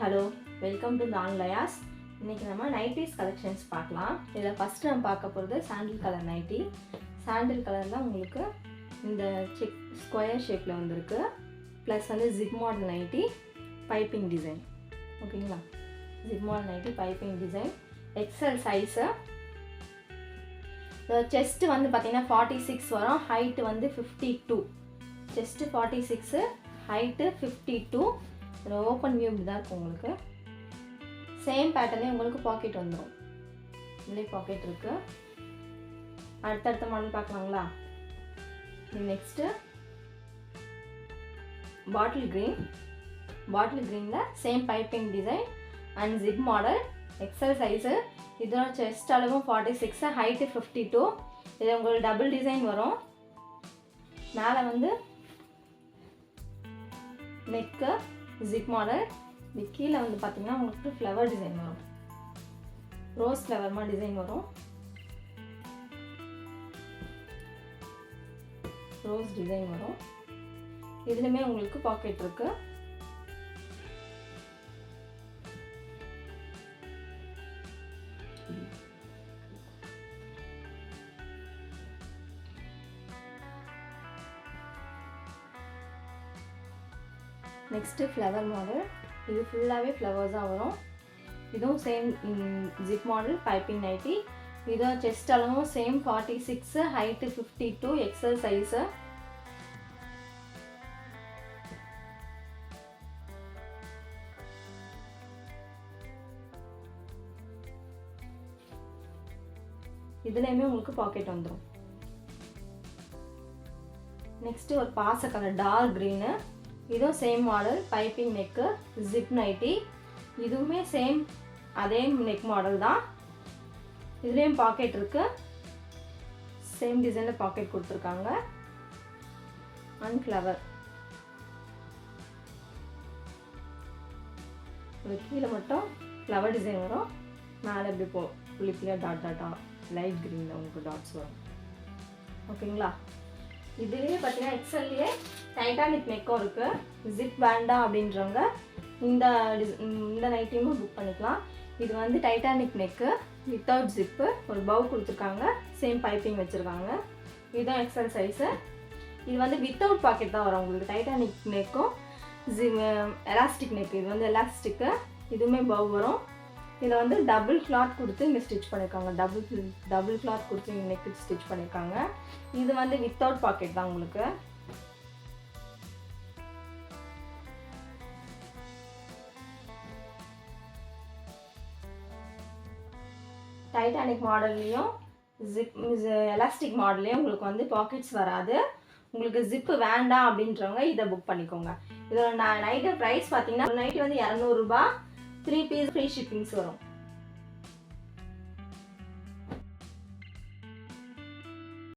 Hello welcome to தான்லயாஸ். இன்றைக்கி நம்ம nighties collections பார்க்கலாம். இதில் ஃபஸ்ட்டு நம்ம பார்க்க போகிறது சாண்டில் கலர் நைட்டி. சாண்டில் கலரில் உங்களுக்கு இந்த செக் ஸ்கொயர் ஷேப்பில் வந்துருக்கு. ப்ளஸ் வந்து zip model nighty piping design. ஓகேங்களா, zip model nighty piping design XL size. Chest வந்து பார்த்திங்கன்னா 46 வரும், ஹைட்டு வந்து 52. Chest 46, height 52. இதில் ஓப்பன் வியூ இப்படி தான் இருக்கும். உங்களுக்கு சேம் பேட்டர்னே உங்களுக்கு பாக்கெட் வந்துடும். இதுலேயே பாக்கெட் இருக்குது. அடுத்தடுத்த மாடல் பார்க்கலாங்களா? நெக்ஸ்ட்டு பாட்டில் க்ரீனில் same piping design and zip model XL size. இதோட செஸ்ட் அளவும் 46, ஹைட்டு 52. இதில் உங்களுக்கு டபுள் டிசைன் வரும். மேலே வந்து நெக்கு ஜிப் மாடல். இது கீழே வந்து பார்த்தீங்கன்னா உங்களுக்கு ஃப்ளவர் டிசைன் வரும், ரோஸ் ஃப்ளவர் மாதிரி டிசைன் வரும். ரோஸ் டிசைன் வரும். இதுலையுமே உங்களுக்கு பாக்கெட் இருக்கு. Next flower model. இது ஃபுல்லாகவே ஃப்ளவர்ஸாக வரும். இதுவும் same zip model piping nighty. இதோட செஸ்ட் அளவும் சேம் 46, ஹைட்டு 52, எக்ஸல் சைஸு. இதுலேயுமே உங்களுக்கு பாக்கெட் வந்துடும். நெக்ஸ்ட்டு ஒரு பாச கலர் டார்க் க்ரீனு. இதுவும் same model piping neck zip nighty. இதுவுமே சேம் அதே நெக் மாடல் தான். இதுலேயும் பாக்கெட் இருக்குது. சேம் டிசைனில் பாக்கெட் கொடுத்துருக்காங்க. And flower. கீழே மட்டும் ஃப்ளவர் டிசைன் வரும். மேலே இப்படி புள்ளி புள்ளியாக டாட்டாக லைட் க்ரீனில் உங்களுக்கு டாட்ஸ் வரும். ஓகேங்களா, இதுலேயே பார்த்தீங்கன்னா எக்ஸல்லையே டைட்டானிக் நெக்கும் இருக்குது. ஜிப் வேண்டாம் அப்படின்றவங்க இந்த நைட்டியும் புக் பண்ணிக்கலாம். இது வந்து டைட்டானிக் நெக்கு வித்தவுட் ஜிப்பு. ஒரு பவு கொடுத்துருக்காங்க, சேம் பைப்பிங் வச்சுருக்காங்க. இதுதான் எக்ஸல் சைஸு. இது வந்து வித்தவுட் பாக்கெட் தான் வரும் உங்களுக்கு. டைட்டானிக் நெக்கும் எலாஸ்டிக் நெக்கு. இது வந்து எலாஸ்டிக்கு. இதுவுமே பவு வரும். இதில் வந்து டபுள் கிளாத் கொடுத்து இங்கே ஸ்டிச் பண்ணியிருக்காங்க. டபுள் கிளாத் கொடுத்து இங்கே நெக்கு ஸ்டிச் பண்ணியிருக்காங்க. இது வந்து வித்தவுட் பாக்கெட் தான் உங்களுக்கு. டைட்டானிக் மாடல்லையும் ஜிப் எலாஸ்டிக் மாடல்லையும் உங்களுக்கு வந்து பாக்கெட்ஸ் வராது. உங்களுக்கு ஜிப்பு வேண்டாம் அப்படின்றவங்க இதை புக் பண்ணிக்கோங்க. இதோட நைட்டு ப்ரைஸ் பார்த்தீங்கன்னா நைட்டு வந்து 200 ரூபாய். 3 பீஸ் ஃப்ரீ ஷிப்பிங்ஸ் வரும்.